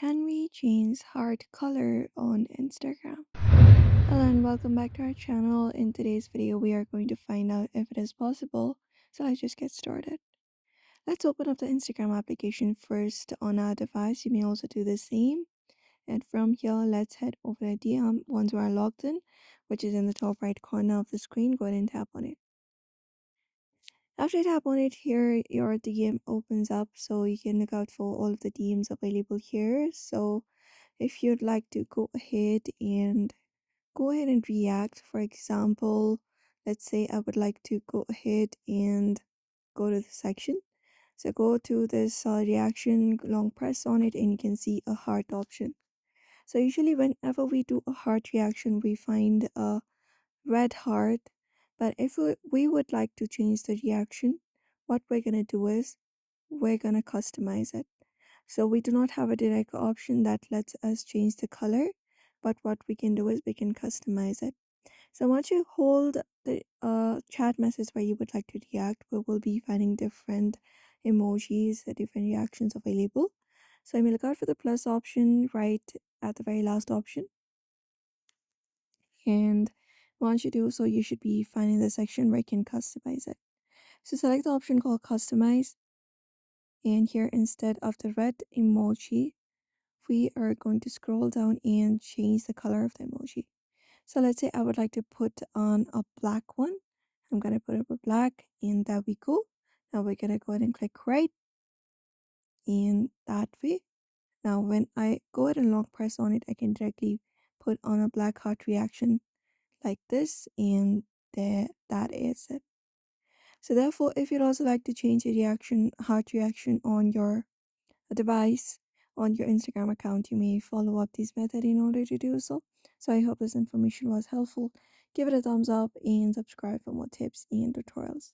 Can we change heart color on Instagram? Hello and welcome back to our channel. In today's video, we are going to find out if it is possible. So let's just get started. Let's open up the Instagram application first on our device. You may also do the same. And from here, let's head over to DM once we are logged in, which is in the top right corner of the screen. Go ahead and tap on it. After you tap on it here, your DM opens up so you can look out for all of the DMs available here. So if you'd like to go ahead and react. For example, let's say I would like to go ahead and go to the section. So go to this reaction, long press on it, and you can see a heart option. So usually whenever we do a heart reaction, we find a red heart. But if we would like to change the reaction, what we're gonna do is we're gonna customize it. So we do not have a direct option that lets us change the color, but what we can do is we can customize it. So once you hold the chat message where you would like to react, we will be finding different emojis, different reactions available. So I may look out for the plus option right at the very last option. And once you do so, you should be finding the section where you can customize it. So select the option called customize. And here, instead of the red emoji, we are going to scroll down and change the color of the emoji. So let's say I would like to put on a black one. I'm going to put up a black, and there we go. Now we're going to go ahead and click right in that way. Now when I go ahead and long press on it, I can directly put on a black heart reaction like this, and there, that is it. So therefore, if you'd also like to change the heart reaction on your device, on your Instagram account, you may follow up this method in order to do so. So I hope this information was helpful. Give it a thumbs up and subscribe for more tips and tutorials.